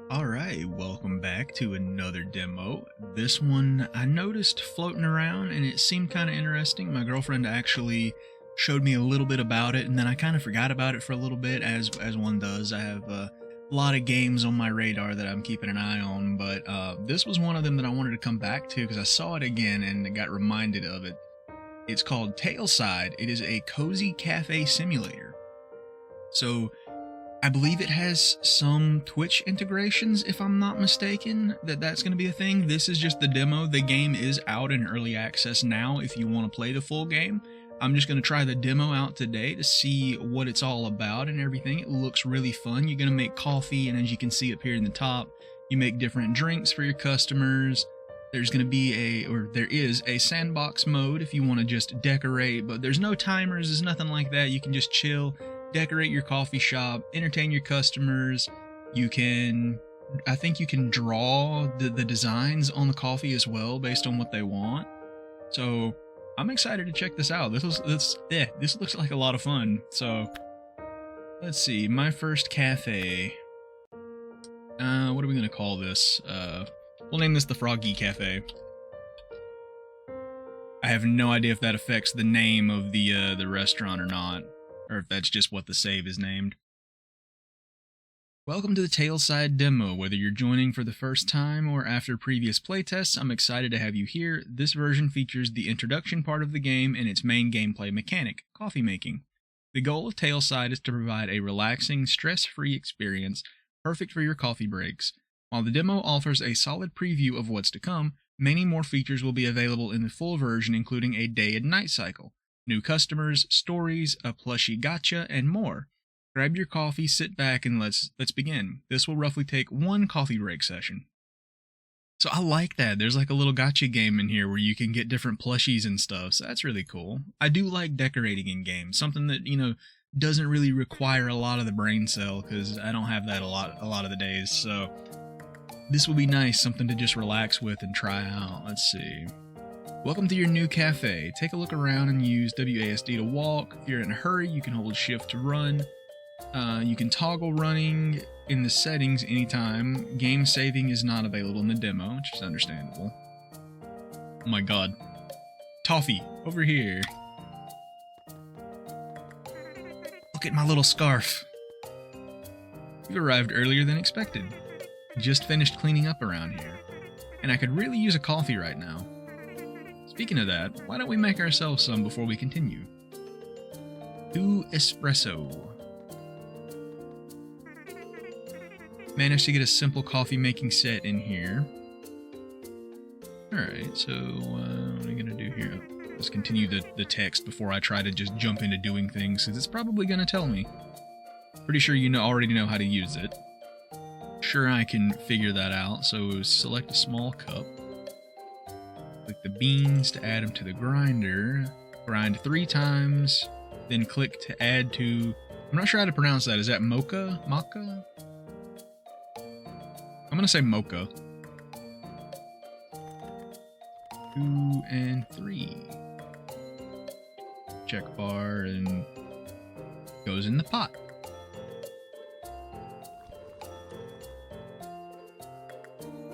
Alright, welcome back to another demo. This one I noticed floating around and it seemed kind of interesting. My girlfriend actually showed me a little bit about it and then I kind of forgot about it for a little bit as one does. I have a lot of games on my radar that I'm keeping an eye on, but this was one of them that I wanted to come back to because I saw it again and got reminded of it. It's called Tailside. It is a cozy cafe simulator. So I believe it has some Twitch integrations, if I'm not mistaken, that's going to be a thing. This is just the demo. The game is out in early access now if you want to play the full game. I'm just going to try the demo out today to see what it's all about and everything. It looks really fun. You're going to make coffee, and as you can see up here in the top, you make different drinks for your customers. There's going to be there is a sandbox mode if you want to just decorate, but there's no timers, there's nothing like that. You can just chill, decorate your coffee shop, entertain your customers. I think you can draw the designs on the coffee as well based on what they want. So I'm excited to check this out. This looks like a lot of fun. So let's see, my first cafe. What are we gonna call this? We'll name this the Froggy Cafe. I have no idea if that affects the name of the restaurant or not, or if that's just what the save is named. Welcome to the Tailside demo. Whether you're joining for the first time or after previous playtests, I'm excited to have you here. This version features the introduction part of the game and its main gameplay mechanic, coffee making. The goal of Tailside is to provide a relaxing, stress-free experience, perfect for your coffee breaks. While the demo offers a solid preview of what's to come, many more features will be available in the full version, including a day and night cycle, new customers, stories, a plushie gacha, and more. Grab your coffee, sit back, and let's begin. This will roughly take one coffee break session. So I like that. There's like a little gacha game in here where you can get different plushies and stuff, so that's really cool. I do like decorating in games, something that, doesn't really require a lot of the brain cell, because I don't have that a lot of the days, so this will be nice, something to just relax with and try out. Let's see. Welcome to your new cafe. Take a look around and use WASD to walk. If you're in a hurry, you can hold shift to run. You can toggle running in the settings anytime. Game saving is not available in the demo, which is understandable. Oh my god. Toffee, over here. Look at my little scarf. You've arrived earlier than expected. Just finished cleaning up around here. And I could really use a coffee right now. Speaking of that, why don't we make ourselves some before we continue? 2 espresso. Managed to get a simple coffee making set in here. Alright, so what are we going to do here? Let's continue the text before I try to just jump into doing things, because it's probably going to tell me. Pretty sure you already know how to use it. Sure, I can figure that out, so select a small cup. Click the beans to add them to the grinder. Grind 3 times, then click to add to... I'm not sure how to pronounce that. Is that mocha? Maca? I'm gonna say mocha. 2 and 3. Check bar and goes in the pot.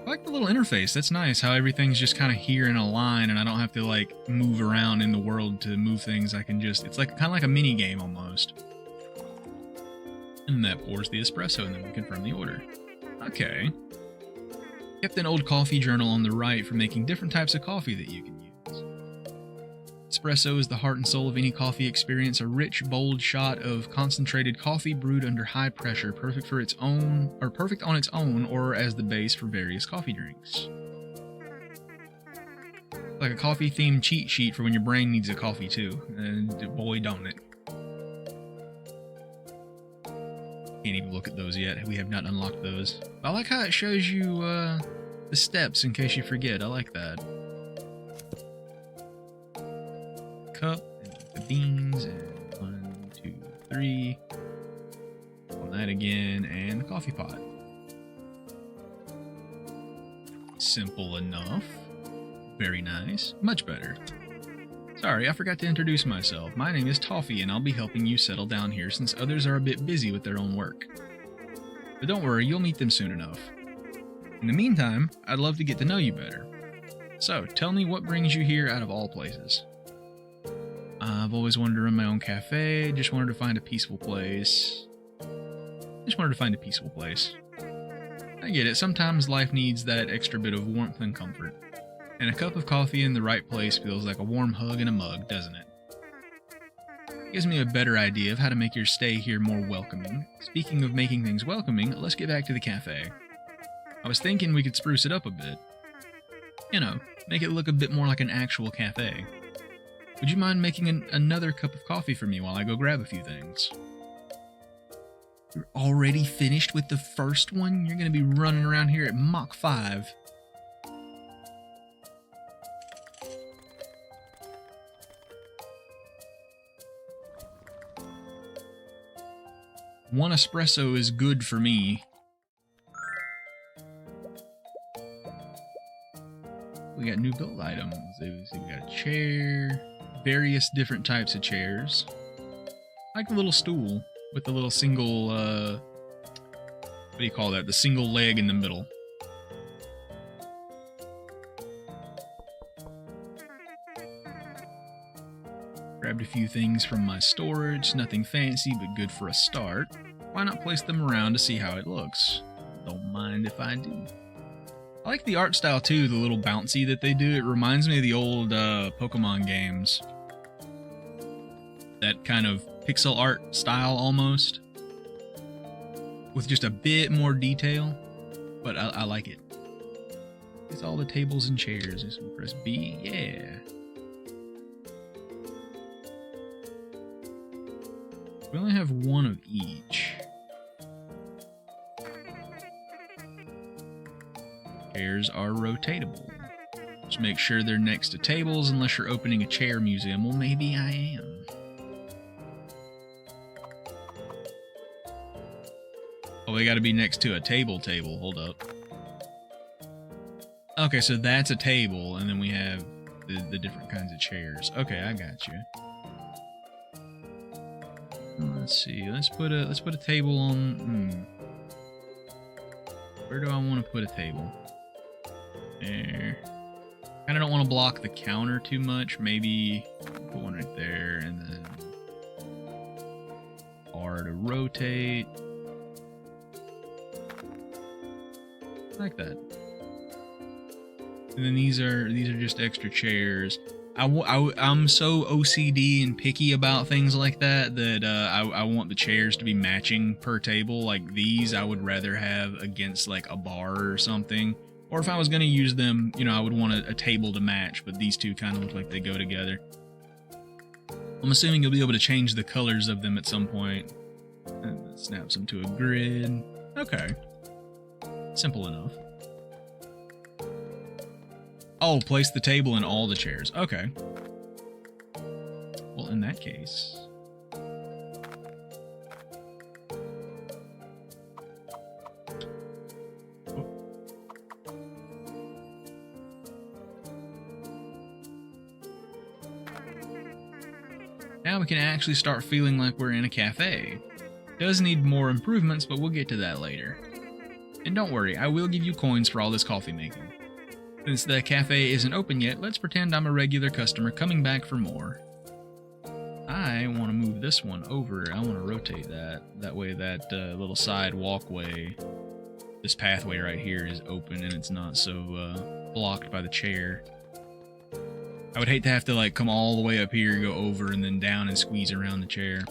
I like the little interface. That's nice how everything's just kind of here in a line and I don't have to like move around in the world to move things. I can just, it's like kind of like a mini game almost. And that pours the espresso and then we confirm the order. Okay. Kept an old coffee journal on the right for making different types of coffee that you can use. Espresso is the heart and soul of any coffee experience, a rich, bold shot of concentrated coffee brewed under high pressure, perfect on its own or as the base for various coffee drinks. Like a coffee-themed cheat sheet for when your brain needs a coffee too, and boy don't it. Can't even look at those yet. We have not unlocked those. I like how it shows you the steps in case you forget. I like that. Cup, and the beans, and 1, 2, 3. On that again, and the coffee pot. Simple enough. Very nice. Much better. Sorry, I forgot to introduce myself. My name is Toffee, and I'll be helping you settle down here since others are a bit busy with their own work. But don't worry, you'll meet them soon enough. In the meantime, I'd love to get to know you better. So, tell me what brings you here out of all places. I've always wanted to run my own cafe, just wanted to find a peaceful place. I get it, sometimes life needs that extra bit of warmth and comfort. And a cup of coffee in the right place feels like a warm hug in a mug, doesn't it? It gives me a better idea of how to make your stay here more welcoming. Speaking of making things welcoming, let's get back to the cafe. I was thinking we could spruce it up a bit. You know, make it look a bit more like an actual cafe. Would you mind making another cup of coffee for me while I go grab a few things? You're already finished with the first one? You're gonna be running around here at Mach 5. One espresso is good for me. We got new build items. We got a chair, various different types of chairs. I like the little stool with the little single, what do you call that? The single leg in the middle. Grabbed a few things from my storage, nothing fancy but good for a start. Why not place them around to see how it looks? Don't mind if I do. I like the art style too, the little bouncy that they do. It reminds me of the old Pokemon games. That kind of pixel art style almost. With just a bit more detail. But I like it. It's all the tables and chairs. Just press B. Yeah. We only have one of each. Chairs are rotatable. Just make sure they're next to tables unless you're opening a chair museum. Well, maybe I am. Oh, they gotta be next to a table. Hold up. Okay, so that's a table, and then we have the different kinds of chairs. Okay, I got you. Let's see. Let's put a table on. Where do I want to put a table? There. Kind of don't want to block the counter too much. Maybe put one right there, and then R to rotate. Like that. And then these are just extra chairs. I'm so OCD and picky about things like that I want the chairs to be matching per table. Like these, I would rather have against like a bar or something. Or if I was going to use them, you know, I would want a table to match, but these two kind of look like they go together. I'm assuming you'll be able to change the colors of them at some point. And that snaps them to a grid. Okay. Simple enough. Oh, place the table in all the chairs. Okay. Well, in that case... Now we can actually start feeling like we're in a cafe. Does need more improvements, but we'll get to that later. And don't worry, I will give you coins for all this coffee making. Since the cafe isn't open yet, let's pretend I'm a regular customer coming back for more. I want to move this one over. I want to rotate that. That way that little side walkway, this pathway right here is open and it's not so blocked by the chair. I would hate to have to like come all the way up here, go over, and then down and squeeze around the chair.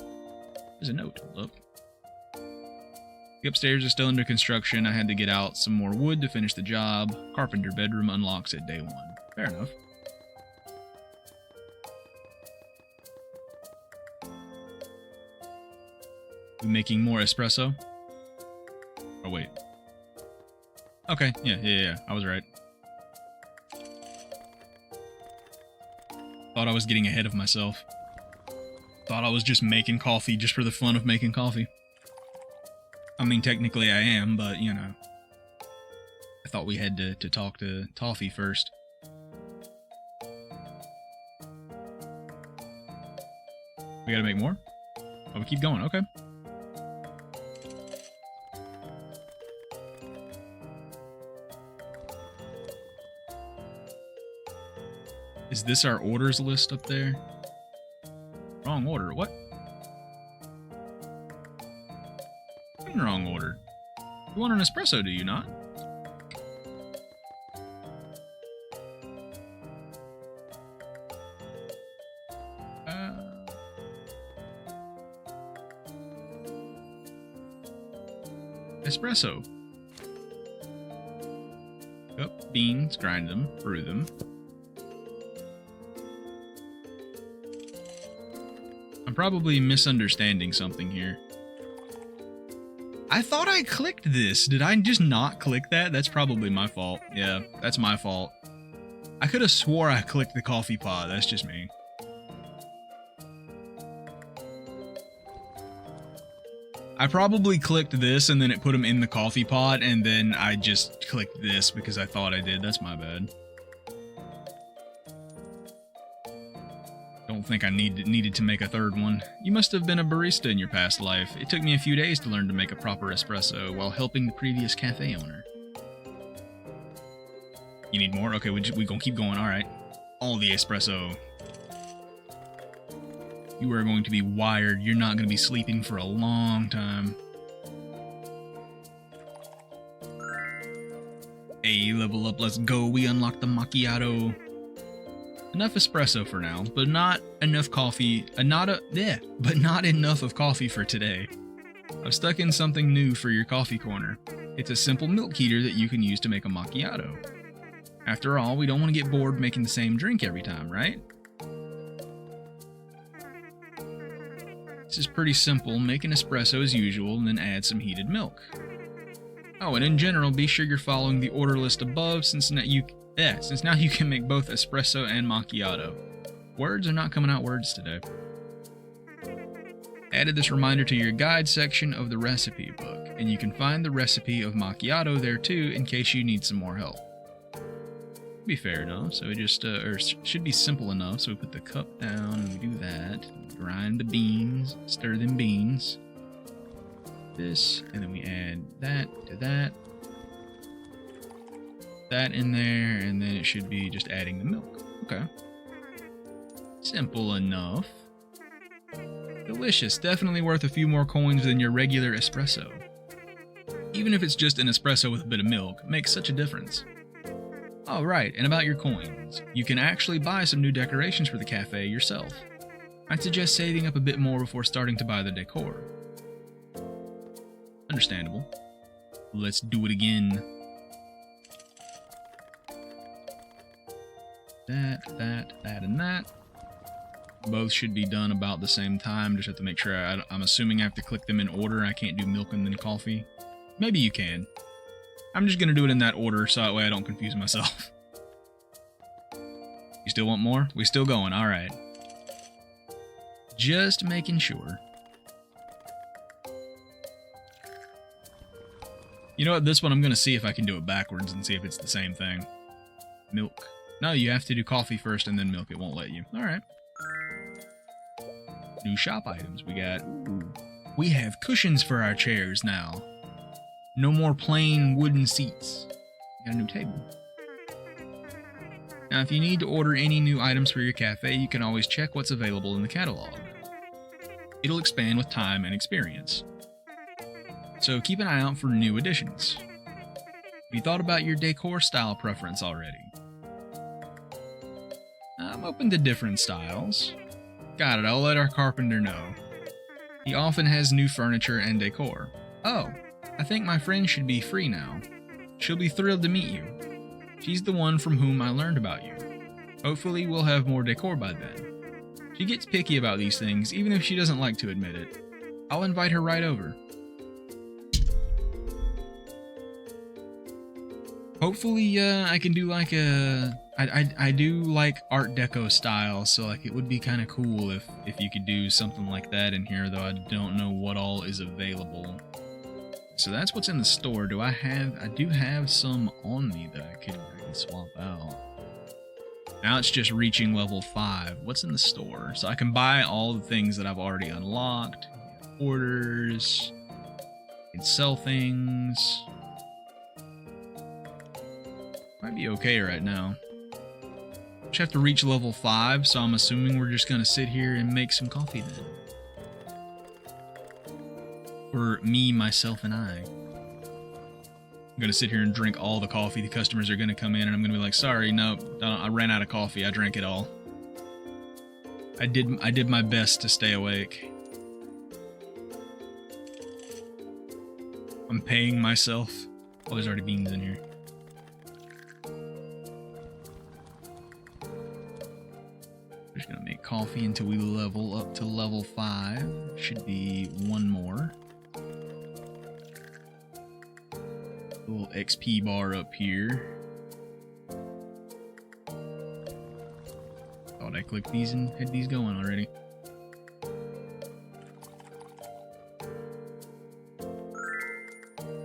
There's a note. Hold up. The upstairs is still under construction. I had to get out some more wood to finish the job. Carpenter bedroom unlocks at day 1. Fair enough. We making more espresso? Oh, wait. Okay, yeah. I was right. Thought I was getting ahead of myself. Thought I was just making coffee just for the fun of making coffee. I mean, technically I am, but, you know. I thought we had to talk to Toffee first. We gotta make more? Oh, we keep going, okay. Is this our orders list up there? Wrong order. What? Wrong order. You want an espresso, do you not? Espresso. Cup, beans, grind them, brew them. I'm probably misunderstanding something here. I thought I clicked this. Did I just not click that? That's probably my fault. Yeah, that's my fault. I could have swore I clicked the coffee pod. That's just me. I probably clicked this and then it put them in the coffee pot, and then I just clicked this because I thought I did. That's my bad. Don't think I needed to make a third one. You must have been a barista in your past life. It took me a few days to learn to make a proper espresso while helping the previous cafe owner. You need more? Okay, we gonna keep going. All right. All the espresso. You are going to be wired. You're not going to be sleeping for a long time. Hey, level up, let's go. We unlocked the macchiato. Enough espresso for now, but not enough coffee. But not enough of coffee for today. I've stuck in something new for your coffee corner. It's a simple milk heater that you can use to make a macchiato. After all, we don't want to get bored making the same drink every time, right? This is pretty simple. Make an espresso as usual and then add some heated milk. Oh, and in general, be sure you're following the order list above since now you can make both espresso and macchiato. Words are not coming out words today. Added this reminder to your guide section of the recipe book, and you can find the recipe of macchiato there too in case you need some more help. Be fair enough, so we just, should be simple enough, so we put the cup down and we do that. Grind the beans, stir them beans. This, and then we add that to that. That in there, and then it should be just adding the milk. Okay. Simple enough. Delicious, definitely worth a few more coins than your regular espresso. Even if it's just an espresso with a bit of milk, makes such a difference. Oh, right, and about your coins. You can actually buy some new decorations for the cafe yourself. I'd suggest saving up a bit more before starting to buy the decor. Understandable. Let's do it again. That, and that. Both should be done about the same time. Just have to make sure. I'm assuming I have to click them in order. I can't do milk and then coffee. Maybe you can. I'm just going to do it in that order so that way I don't confuse myself. You still want more? We still going. All right. Just making sure. You know what? This one I'm going to see if I can do it backwards and see if it's the same thing. Milk. No, you have to do coffee first and then milk. It won't let you. All right. New shop items. We got... Ooh, we have cushions for our chairs now. No more plain wooden seats. Got a new table. Now, if you need to order any new items for your cafe, you can always check what's available in the catalog. It'll expand with time and experience. So keep an eye out for new additions. Have you thought about your decor style preference already? I'm open to different styles. Got it, I'll let our carpenter know. He often has new furniture and decor. Oh, I think my friend should be free now. She'll be thrilled to meet you. She's the one from whom I learned about you. Hopefully we'll have more decor by then. She gets picky about these things, even if she doesn't like to admit it. I'll invite her right over. Hopefully, I can do like a... I do like Art Deco style, so like it would be kind of cool if you could do something like that in here, though I don't know what all is available. So that's what's in the store. I do have some on me that I can swap out. Now it's just reaching level 5. What's in the store? So I can buy all the things that I've already unlocked. Orders. I can sell things. Might be okay right now. Just have to reach level 5, so I'm assuming we're just gonna sit here and make some coffee then. For me, myself, and I. I'm gonna sit here and drink all the coffee. The customers are gonna come in and I'm gonna be like, sorry, no, I ran out of coffee. I drank it all. I did my best to stay awake. I'm paying myself. Oh, there's already beans in here. We're just gonna make coffee until we level up to level 5. Should be one more. Little XP bar up here. Thought I clicked these and had these going already.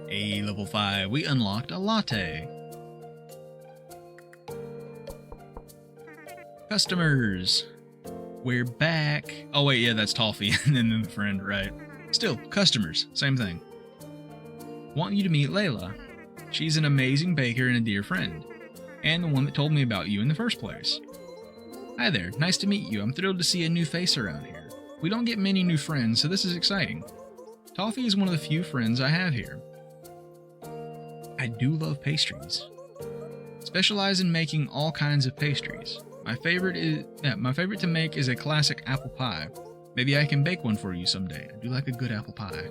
A level 5, we unlocked a latte. Customers, we're back. Oh wait, yeah, that's Toffee and then the friend, right? Still, customers, same thing. Want you to meet Layla. She's an amazing baker and a dear friend, and the one that told me about you in the first place. Hi there, nice to meet you. I'm thrilled to see a new face around here. We don't get many new friends, so this is exciting. Toffee is one of the few friends I have here. I do love pastries. Specialize in making all kinds of pastries. My favorite to make is a classic apple pie. Maybe I can bake one for you someday. I do like a good apple pie.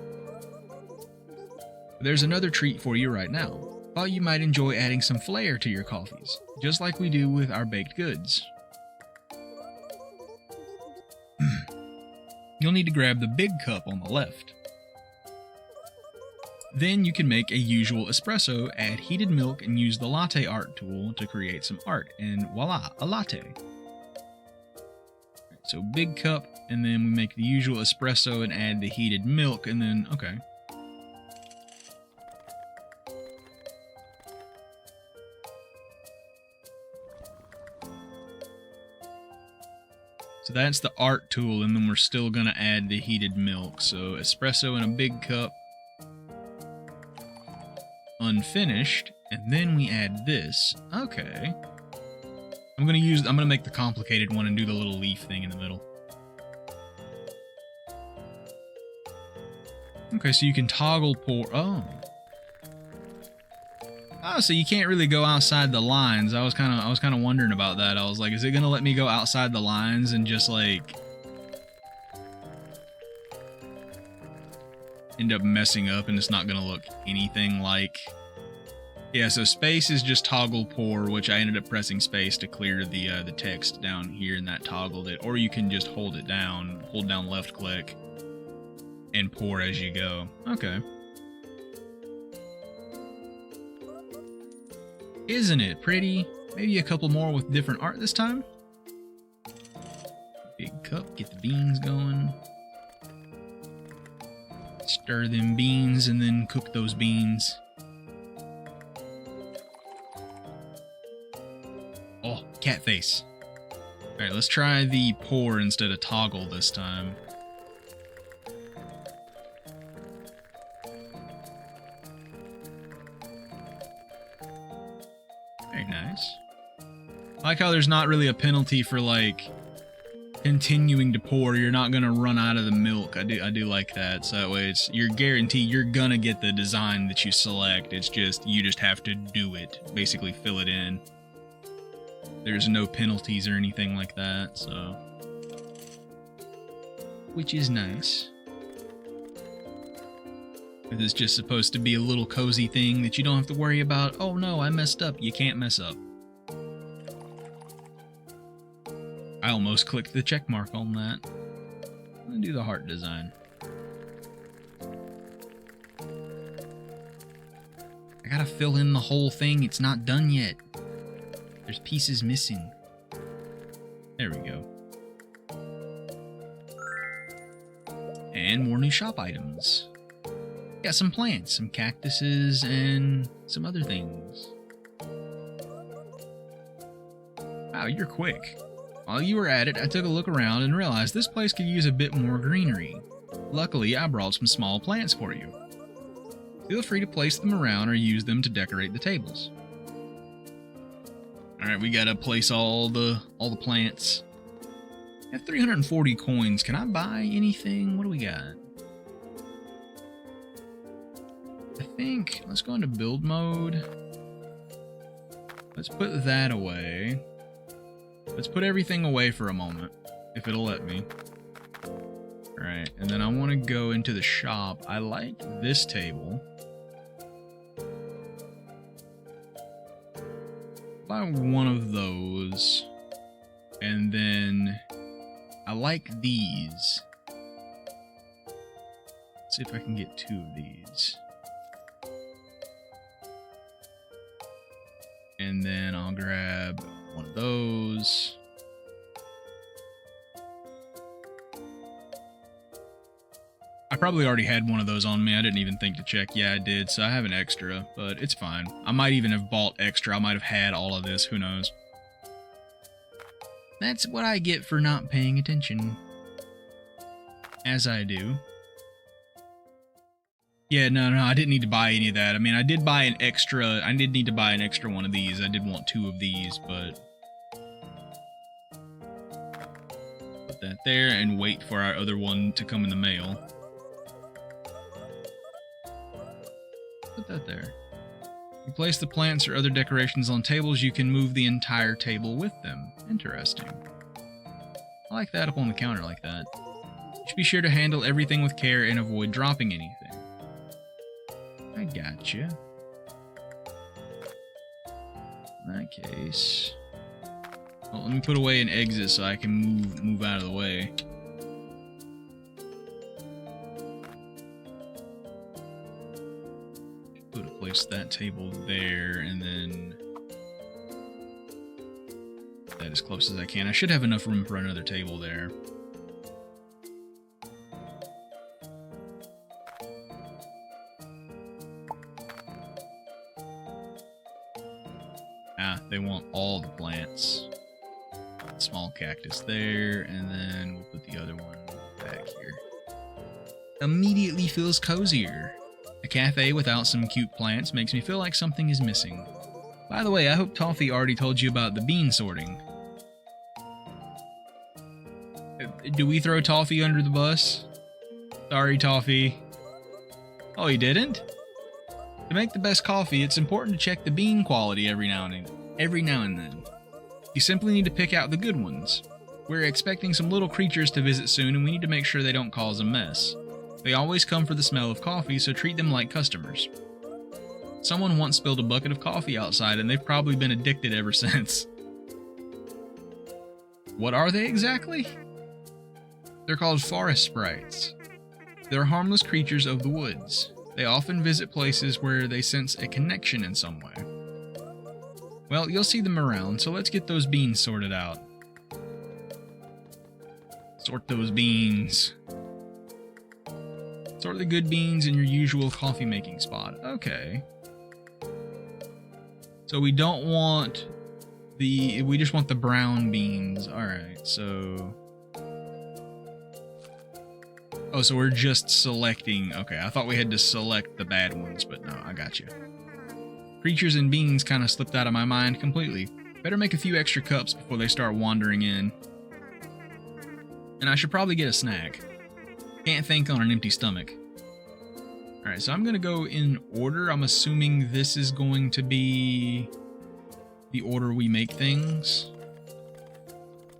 There's another treat for you right now. Thought you might enjoy adding some flair to your coffees, just like we do with our baked goods. You'll need to grab the big cup on the left. Then you can make a usual espresso, add heated milk, and use the latte art tool to create some art, and voila, a latte. So big cup, and then we make the usual espresso and add the heated milk, and then, okay. So that's the art tool, and then we're still gonna add the heated milk. So espresso in a big cup, unfinished, and then we add this. Okay. I'm gonna make the complicated one and do the little leaf thing in the middle. Okay, so you can toggle pour. Oh, so you can't really go outside the lines. I was kind of wondering about that. I was like, is it gonna let me go outside the lines and just like end up messing up and it's not gonna look anything like? Yeah, so space is just toggle pour, which I ended up pressing space to clear the text down here, and that toggled it. Or you can just hold down left click and pour as you go. Okay. Isn't it pretty? Maybe a couple more with different art this time. Big cup, get the beans going. Stir them beans and then cook those beans. Oh, cat face. Alright, let's try the pour instead of toggle this time. Very nice. I like how there's not really a penalty for like continuing to pour. You're not gonna run out of the milk. I do like that. So that way you're guaranteed you're gonna get the design that you select. It's just you just have to do it. Basically fill it in. There's no penalties or anything like that, so which is nice. It's just supposed to be a little cozy thing that you don't have to worry about. Oh no, I messed up. You can't mess up. I almost clicked the check mark on that. I'm gonna do the heart design. I gotta fill in the whole thing. It's not done yet. There's pieces missing. There we go. And more new shop items. Got some plants, some cactuses, and some other things. Wow, you're quick. While you were at it, I took a look around and realized this place could use a bit more greenery. Luckily, I brought some small plants for you. Feel free to place them around or use them to decorate the tables. Alright, we gotta place all the plants. I have 340 coins. Can I buy anything? What do we got? I think, let's go into build mode. Let's put that away. Let's put everything away for a moment, if it'll let me. Alright, and then I want to go into the shop. I like this table. Buy one of those. And then I like these. Let's see if I can get 2 of these. And then I'll grab one of those. I probably already had one of those on me. I didn't even think to check. Yeah, I did, so I have an extra, but it's fine. I might even have bought extra. I might have had all of this. Who knows? That's what I get for not paying attention. As I do. Yeah, no, I didn't need to buy any of that. I mean, I did buy an extra. I did need to buy an extra one of these. I did want 2 of these, but put that there and wait for our other one to come in the mail. Put that there. You place the plants or other decorations on tables, you can move the entire table with them. Interesting. I like that up on the counter like that. You should be sure to handle everything with care and avoid dropping anything. I gotcha. In that case... Well, let me put away an exit so I can move out of the way. Place that table there, and then that as close as I can. I should have enough room for another table there. Ah, they want all the plants. Small cactus there, and then we'll put the other one back here. Immediately feels cozier. A cafe without some cute plants makes me feel like something is missing. By the way, I hope Toffee already told you about the bean sorting. Do we throw Toffee under the bus? Sorry, Toffee. Oh, he didn't? To make the best coffee, it's important to check the bean quality every now and then. You simply need to pick out the good ones. We're expecting some little creatures to visit soon, and we need to make sure they don't cause a mess. They always come for the smell of coffee, so treat them like customers. Someone once spilled a bucket of coffee outside, and they've probably been addicted ever since. What are they exactly? They're called forest sprites. They're harmless creatures of the woods. They often visit places where they sense a connection in some way. Well, you'll see them around, so let's get those beans sorted out. Sort those beans. Sort the good beans in your usual coffee making spot. Okay. So we don't want we just want the brown beans. Alright, so... Oh, so we're just selecting... Okay, I thought we had to select the bad ones, but no, I got you. Creatures and beans kind of slipped out of my mind completely. Better make a few extra cups before they start wandering in. And I should probably get a snack. Can't think on an empty stomach. Alright, so I'm going to go in order. I'm assuming this is going to be the order we make things.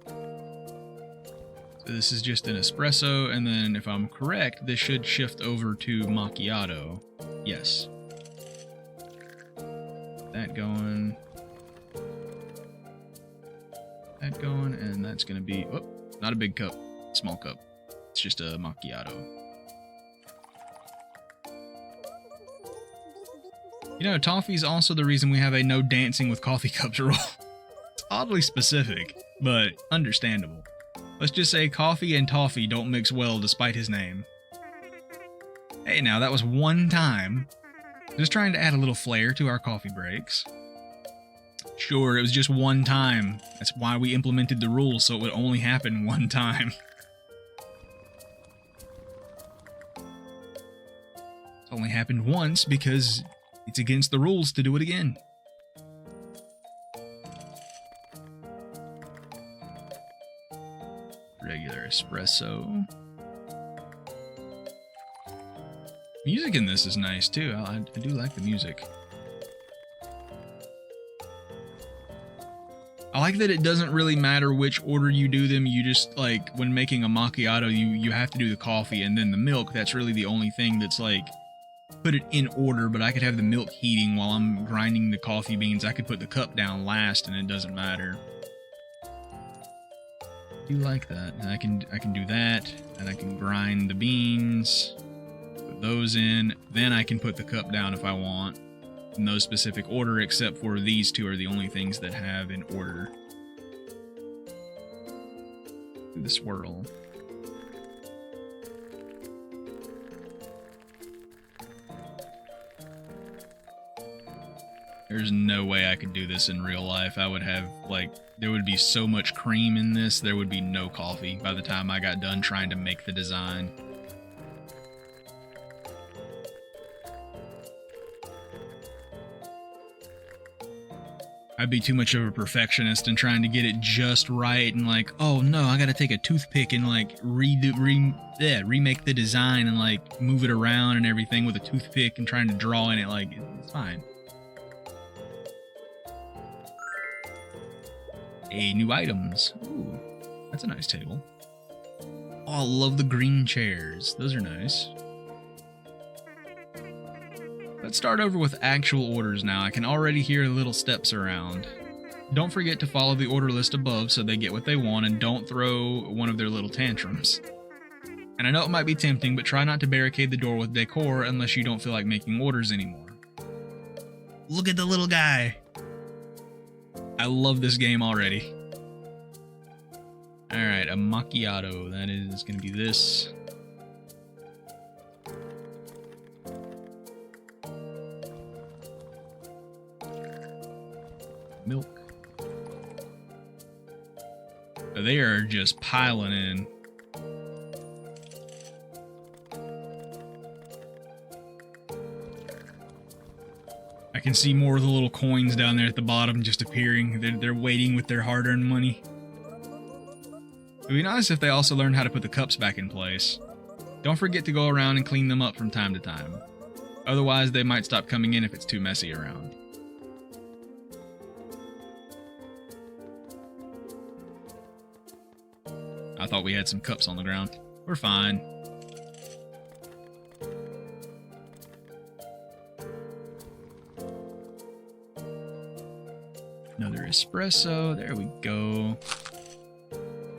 So this is just an espresso, and then if I'm correct, this should shift over to macchiato. Yes. That going. That going, and that's going to be... Oh, not a big cup. Small cup. It's just a macchiato. You know, toffee's also the reason we have a no dancing with coffee cups rule. It's oddly specific, but understandable. Let's just say coffee and toffee don't mix well despite his name. Hey now, that was one time. Just trying to add a little flair to our coffee breaks. Sure, it was just one time. That's why we implemented the rule, so it would only happen one time. It's only happened once because it's against the rules to do it again. espresso. Music in this is nice too. I do like the music. I like that it doesn't really matter which order you do them. You just, like, when making a macchiato, you have to do the coffee and then the milk. That's really the only thing that's, like, put it in order, but I could have the milk heating while I'm grinding the coffee beans. I could put the cup down last and it doesn't matter. I do like that. And I can do that, and I can grind the beans, put those in, then I can put the cup down if I want. No specific order, except for these two are the only things that have an order. Do the swirl. There's no way I could do this in real life. I would have, like, there would be so much cream in this, there would be no coffee by the time I got done trying to make the design. I'd be too much of a perfectionist and trying to get it just right and like, oh no, I gotta take a toothpick and like remake the design and like move it around and everything with a toothpick and trying to draw in it. Like, it's fine. New items. Ooh, that's a nice table. Oh, I love the green chairs. Those are nice. Let's start over with actual orders now. I can already hear little steps around. Don't forget to follow the order list above so they get what they want, and don't throw one of their little tantrums. And I know it might be tempting, but try not to barricade the door with decor unless you don't feel like making orders anymore. Look at the little guy! I love this game already. Alright, a macchiato. That is going to be this. Milk. They are just piling in. I can see more of the little coins down there at the bottom just appearing. They're waiting with their hard-earned money. It would be nice if they also learned how to put the cups back in place. Don't forget to go around and clean them up from time to time. Otherwise, they might stop coming in if it's too messy around. I thought we had some cups on the ground. We're fine. Another espresso. There we go.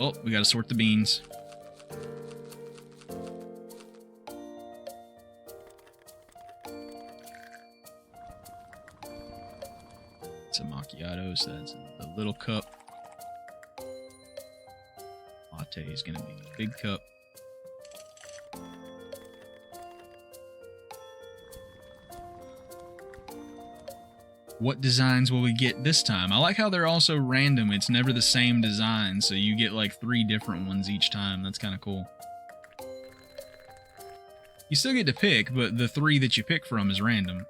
Oh, we gotta sort the beans. It's a macchiato, so that's the little cup. Latte is gonna be the big cup. What designs will we get this time? I like how they're also random. It's never the same design, so you get like 3 different ones each time. That's kind of cool. You still get to pick, but the 3 that you pick from is random.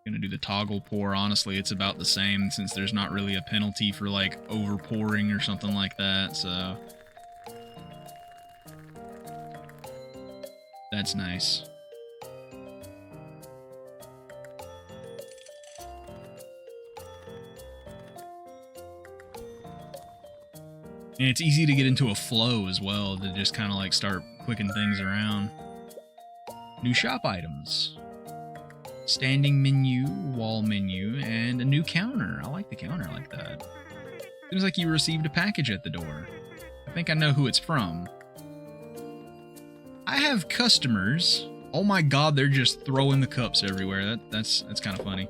Gonna do the toggle pour. Honestly, it's about the same since there's not really a penalty for like over pouring or something like that, so that's nice. And it's easy to get into a flow as well, to just kind of like start clicking things around. New shop items. Standing menu, wall menu, and a new counter. I like the counter like that. Seems like you received a package at the door. I think I know who it's from. I have customers. Oh my god, they're just throwing the cups everywhere. That's kind of funny.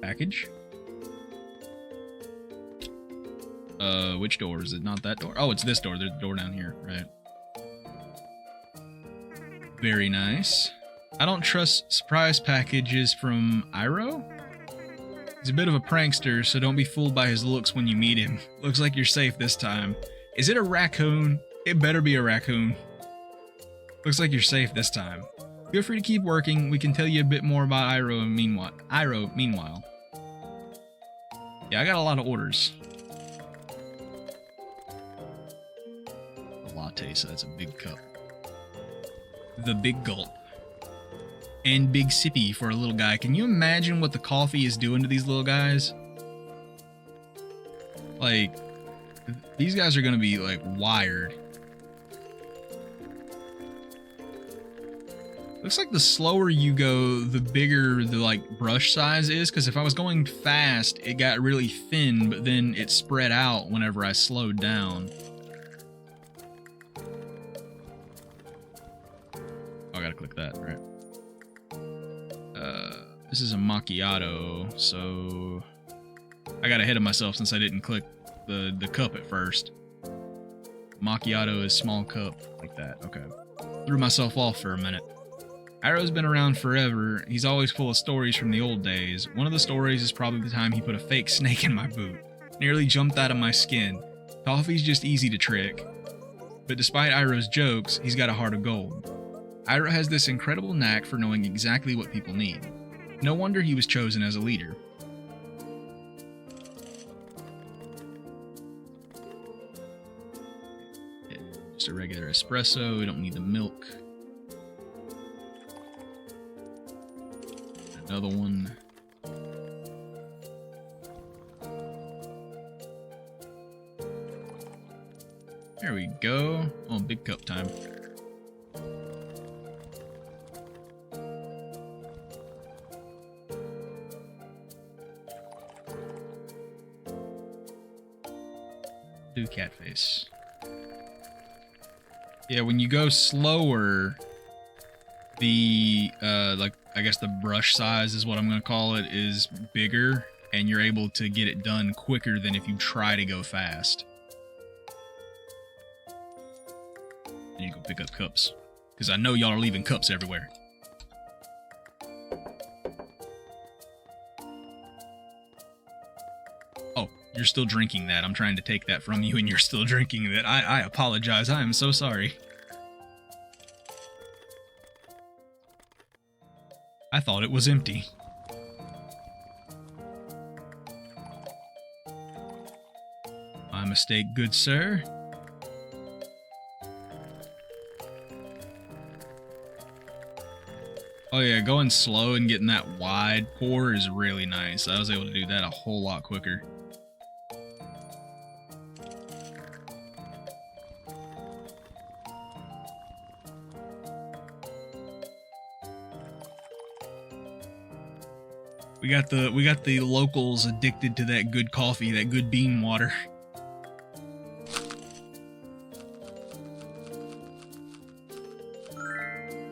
Package. Which door? Is it not that door? Oh, it's this door. There's a door down here, right? Very nice. I don't trust surprise packages from Iroh. He's a bit of a prankster, so don't be fooled by his looks when you meet him. Looks like you're safe this time. Is it a raccoon? It better be a raccoon. Looks like you're safe this time. Feel free to keep working. We can tell you a bit more about Iro meanwhile. Yeah, I got a lot of orders. A latte, so that's a big cup. The big gulp. And big sippy for a little guy. Can you imagine what the coffee is doing to these little guys? Like, these guys are gonna be, like, wired. Looks like the slower you go, the bigger the, like, brush size is, because if I was going fast, it got really thin, but then it spread out whenever I slowed down. Oh, I gotta click that, right? This is a macchiato, so I got ahead of myself since I didn't click the cup at first. Macchiato is small cup, like that. Okay. Threw myself off for a minute. Iro's been around forever. He's always full of stories from the old days. One of the stories is probably the time he put a fake snake in my boot. Nearly jumped out of my skin. Coffee's just easy to trick. But despite Iro's jokes, he's got a heart of gold. Iro has this incredible knack for knowing exactly what people need. No wonder he was chosen as a leader. Just a regular espresso, we don't need the milk. Another one. There we go. Oh, big cup time. Do cat face. Yeah, when you go slower, the like, I guess the brush size is what I'm gonna call it, is bigger, and you're able to get it done quicker than if you try to go fast. And you go pick up cups, because I know y'all are leaving cups everywhere. Oh, you're still drinking that. I'm trying to take that from you, and you're still drinking that. I apologize. I am so sorry. I thought it was empty. My mistake, good sir. Oh yeah, going slow and getting that wide pour is really nice. I was able to do that a whole lot quicker. We got the locals addicted to that good coffee, that good bean water.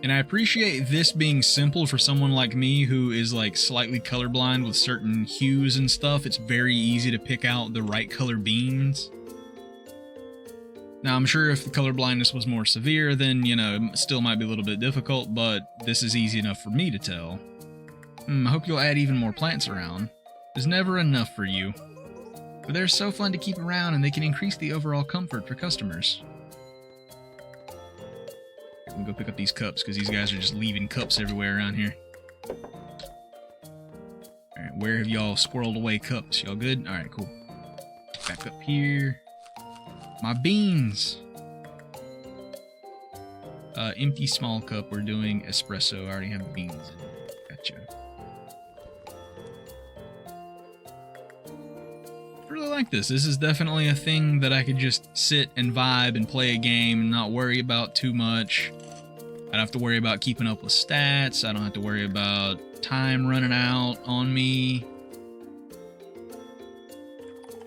And I appreciate this being simple for someone like me who is like slightly colorblind with certain hues and stuff. It's very easy to pick out the right color beans. Now, I'm sure if the color blindness was more severe, then, you know, it still might be a little bit difficult, but this is easy enough for me to tell. I hope you'll add even more plants around. There's never enough for you. But they're so fun to keep around, and they can increase the overall comfort for customers. I'm gonna go pick up these cups, because these guys are just leaving cups everywhere around here. Alright, where have y'all squirreled away cups? Y'all good? Alright, cool. Back up here. My beans! Empty small cup, we're doing espresso. I already have beans in it. Gotcha. I really like this. This is definitely a thing that I could just sit and vibe and play a game and not worry about too much. I don't have to worry about keeping up with stats. I don't have to worry about time running out on me.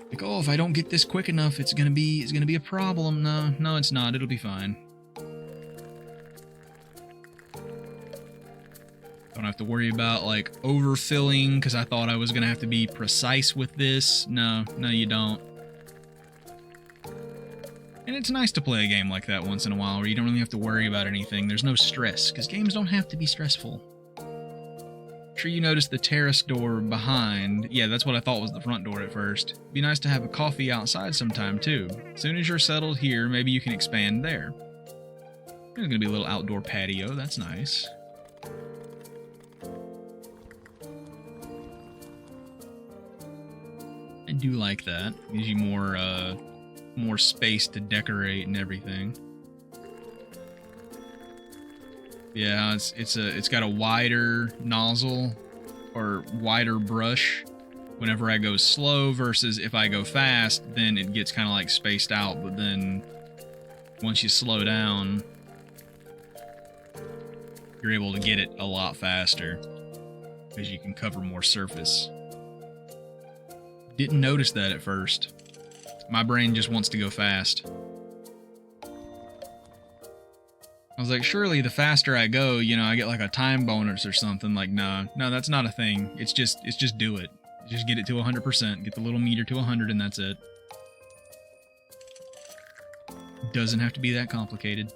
Like, oh, if I don't get this quick enough, it's gonna be a problem. No, it's not. It'll be fine. Don't have to worry about, like, overfilling because I thought I was gonna have to be precise with this. No, you don't. And it's nice to play a game like that once in a while where you don't really have to worry about anything. There's no stress, because games don't have to be stressful. I'm sure you noticed the terrace door behind. Yeah, that's what I thought was the front door at first. Be nice to have a coffee outside sometime, too. As soon as you're settled here, maybe you can expand there. There's gonna be a little outdoor patio. That's nice. I do like that. Gives you more space to decorate and everything. Yeah, it's got a wider nozzle or wider brush whenever I go slow versus if I go fast, then it gets kind of like spaced out, but then once you slow down, you're able to get it a lot faster because you can cover more surface. Didn't notice that at first. My brain just wants to go fast. I was like, surely the faster I go, you know, I get like a time bonus or something. Like, no, that's not a thing. It's just do it. Just get it to 100%, get the little meter to 100, and that's it. Doesn't have to be that complicated.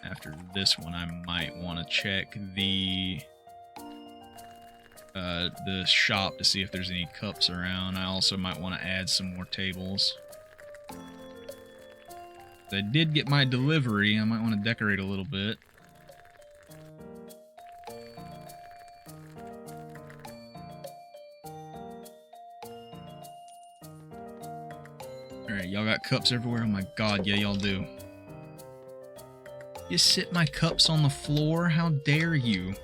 After this one, I might want to check the shop to see if there's any cups around. I also might want to add some more tables. I did get my delivery. I might want to decorate a little bit. Alright, y'all got cups everywhere? Oh my god, yeah, y'all do. You sit my cups on the floor? How dare you?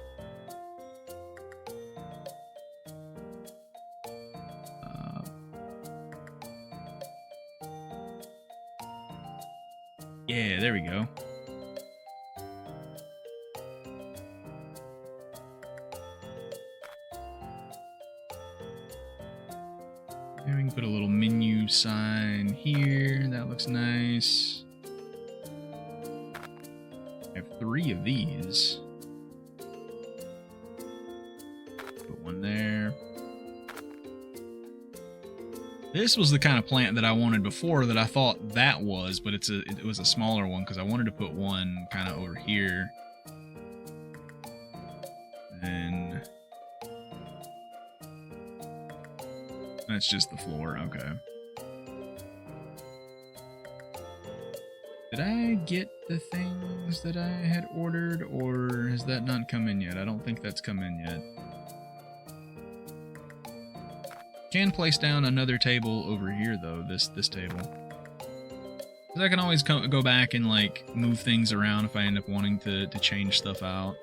Yeah, there we go. And we can put a little menu sign here. That looks nice. I have 3 of these. Put one there. This was the kind of plant that I wanted before that I thought that was, but it was a smaller one because I wanted to put one kind of over here. And that's just the floor, okay. Did I get the things that I had ordered, or has that not come in yet? I don't think that's come in yet. Can place down another table over here though, this table. Because I can always go back and like move things around if I end up wanting to change stuff out.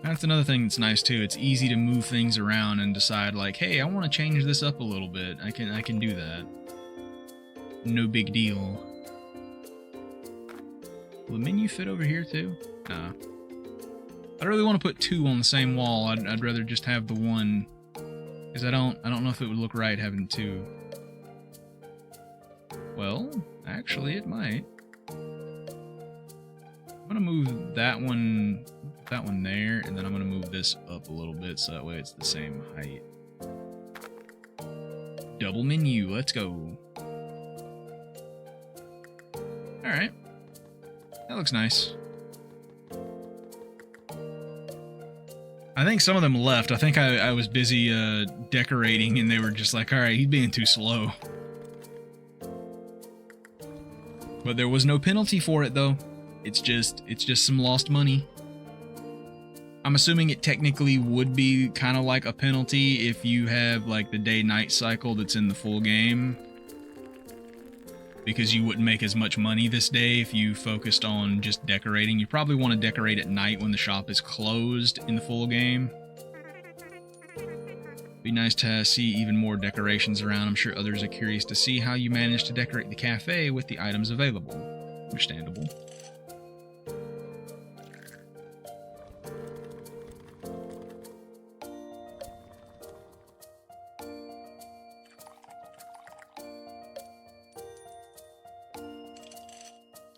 That's another thing that's nice too. It's easy to move things around and decide like, hey, I want to change this up a little bit. I can do that. No big deal. Will the menu fit over here too? Nah. I don't really want to put 2 on the same wall. I'd rather just have the one, because I don't know if it would look right having 2. Well, actually, it might. I'm gonna move that one there, and then I'm gonna move this up a little bit so that way it's the same height. Double menu. Let's go. All right, that looks nice. I think some of them left. I think I was busy decorating, and they were just like, all right, he's being too slow. But there was no penalty for it, though. It's just some lost money. I'm assuming it technically would be kind of like a penalty if you have like the day-night cycle that's in the full game. Because you wouldn't make as much money this day if you focused on just decorating. You probably want to decorate at night when the shop is closed in the full game. Be nice to see even more decorations around. I'm sure others are curious to see how you manage to decorate the cafe with the items available. Understandable.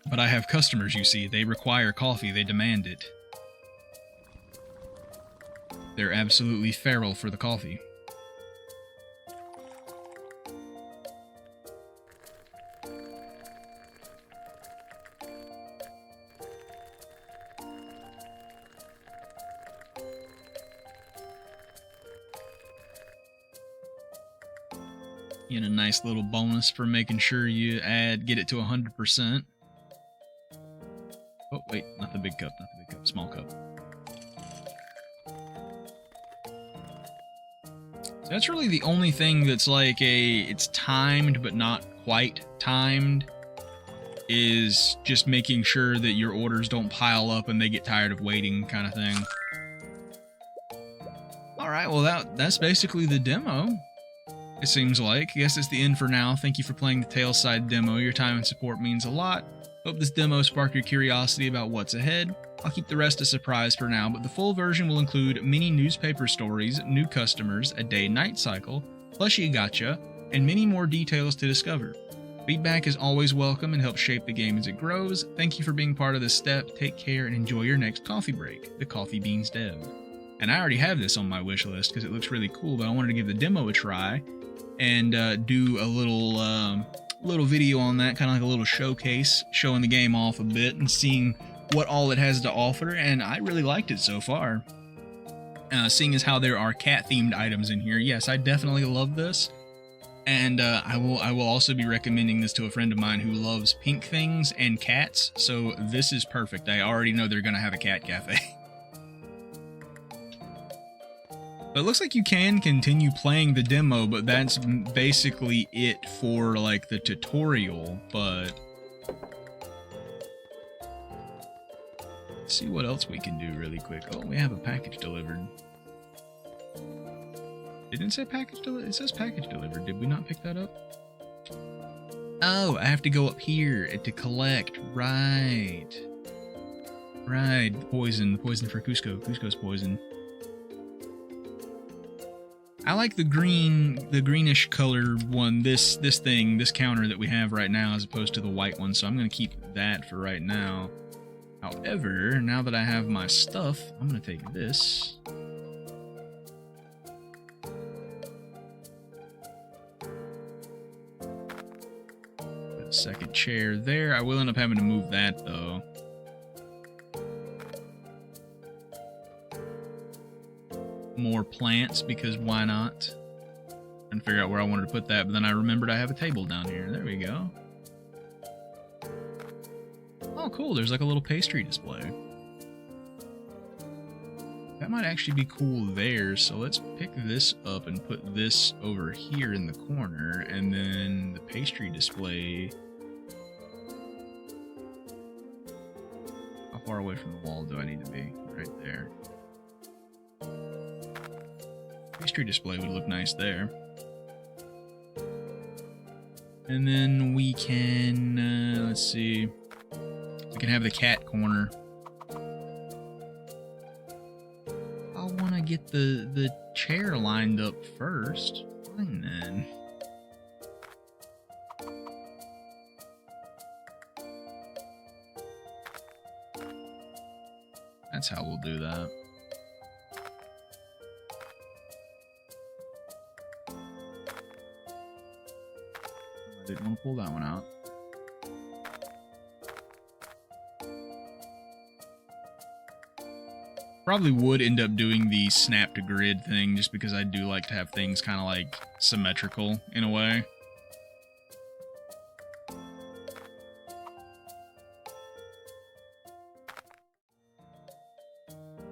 But I have customers, you see. They require coffee. They demand it. They're absolutely feral for the coffee. You get a nice little bonus for making sure you get it to 100%. Oh, wait, not the big cup, not the big cup, small cup. So that's really the only thing that's like it's timed but not quite timed, is just making sure that your orders don't pile up and they get tired of waiting kind of thing. Alright, well that's basically the demo, it seems like. I guess it's the end for now. Thank you for playing the Tailside demo. Your time and support means a lot. Hope this demo sparked your curiosity about what's ahead. I'll keep the rest a surprise for now, but the full version will include mini newspaper stories, new customers, a day-night cycle, plushie gacha, and many more details to discover. Feedback is always welcome and helps shape the game as it grows. Thank you for being part of this step. Take care and enjoy your next coffee break, the Coffee Beans Dev. And I already have this on my wish list because it looks really cool, but I wanted to give the demo a try and do a little video on that, kind of like a little showcase, showing the game off a bit and seeing what all it has to offer, and I really liked it so far. Seeing as how there are cat-themed items in here, yes, I definitely love this. And I will also be recommending this to a friend of mine who loves pink things and cats, so this is perfect. I already know they're going to have a cat cafe. But it looks like you can continue playing the demo, but that's basically it for like the tutorial. But let's see what else we can do really quick. Oh, we have a package delivered. It didn't say package delivered. It says package delivered. Did we not pick that up? Oh, I have to go up here to collect. Right. Right. The poison for Cusco. Cusco's poison. I like the greenish color one, this counter that we have right now, as opposed to the white one, so I'm going to keep that for right now. However, now that I have my stuff, I'm going to take this. Put a second chair there. I will end up having to move that, though. More plants, because why not? And figure out where I wanted to put that, but then I remembered I have a table down here. There we go. Oh, cool. There's like a little pastry display. That might actually be cool there, so let's pick this up and put this over here in the corner, and then the pastry display. How far away from the wall do I need to be? Right there. Pastry display would look nice there. And then we can, let's see, we can have the cat corner. I want to get the chair lined up first. Fine then. That's how we'll do that. I didn't want to pull that one out. Probably would end up doing the snap to grid thing just because I do like to have things kind of like symmetrical in a way.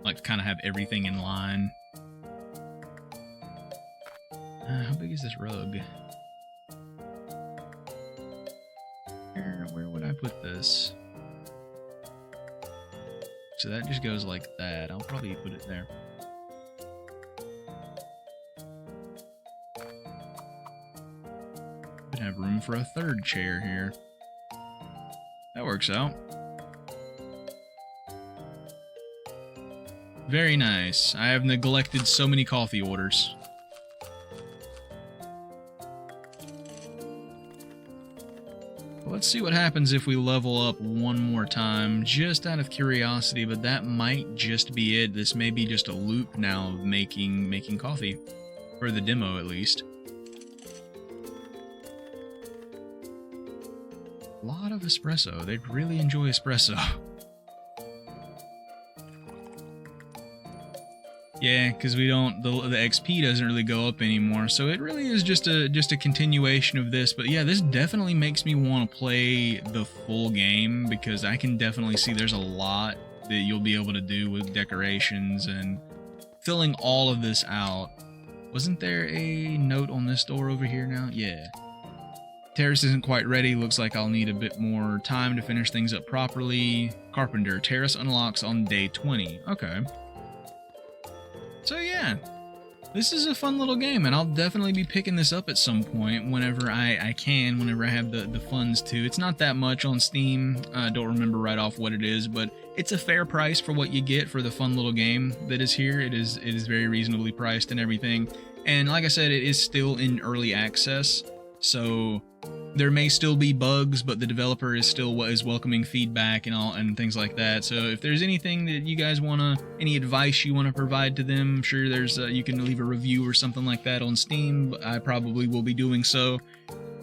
Like to kind of have everything in line. How big is this rug? Where would I put this? So that just goes like that. I'll probably put it there. Would have room for a third chair here. That works out. Very nice. I have neglected so many coffee orders. Let's see what happens if we level up one more time, just out of curiosity, but that might just be it. This may be just a loop now of making coffee. For the demo, at least. A lot of espresso. They'd really enjoy espresso. Yeah, because we don't the XP doesn't really go up anymore, so it really is just a continuation of this. But yeah, this definitely makes me want to play the full game because I can definitely see there's a lot that you'll be able to do with decorations and filling all of this out. Wasn't there a note on this door over here now? Yeah. Terrace isn't quite ready. Looks like I'll need a bit more time to finish things up properly. Carpenter, terrace unlocks on day 20. Okay. So yeah, this is a fun little game, and I'll definitely be picking this up at some point whenever I can, whenever I have the funds to. It's not that much on Steam. I don't remember right off what it is, but it's a fair price for what you get for the fun little game that is here. It is very reasonably priced and everything. And like I said, it is still in early access, so there may still be bugs, but the developer is still welcoming feedback and things like that. So if there's anything that you guys any advice you want to provide to them, I'm sure there's you can leave a review or something like that on Steam. I probably will be doing so.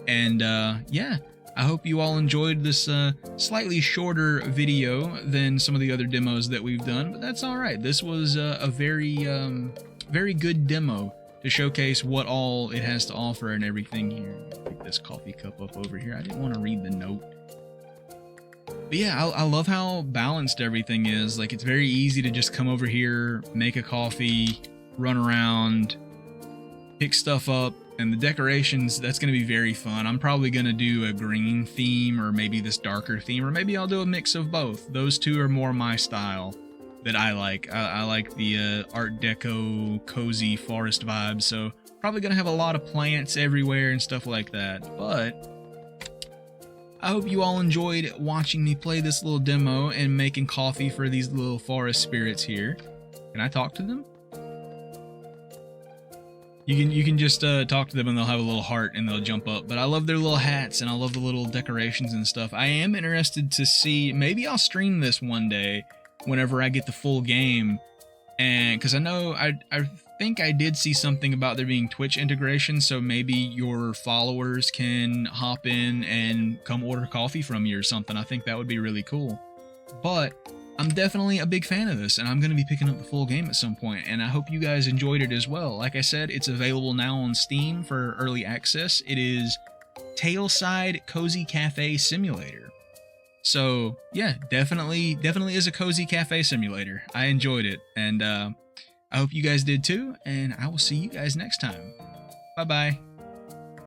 And yeah, I hope you all enjoyed this slightly shorter video than some of the other demos that we've done, but that's all right. This was a very good demo to showcase what all it has to offer and everything here. Pick this coffee cup up over here. I didn't want to read the note. But yeah, I love how balanced everything is. Like, it's very easy to just come over here, make a coffee, run around, pick stuff up, and the decorations, that's going to be very fun. I'm probably going to do a green theme or maybe this darker theme, or maybe I'll do a mix of both. Those two are more my style that I like. I like the Art Deco cozy forest vibe, so probably gonna have a lot of plants everywhere and stuff like that. But I hope you all enjoyed watching me play this little demo and making coffee for these little forest spirits here. Can I talk to them? You can just talk to them and they'll have a little heart and they'll jump up. But I love their little hats and I love the little decorations and stuff. I am interested to see, maybe I'll stream this one day whenever I get the full game, and because I know I think I did see something about there being Twitch integration, so maybe your followers can hop in and come order coffee from you or something. I think that would be really cool. But I'm definitely a big fan of this, and I'm going to be picking up the full game at some point, and I hope you guys enjoyed it as well. Like I said, it's available now on Steam for early access. It is Tailside Cozy Cafe Simulator. So yeah, definitely is a cozy cafe simulator. I enjoyed it, and I hope you guys did too, and I will see you guys next time. Bye bye.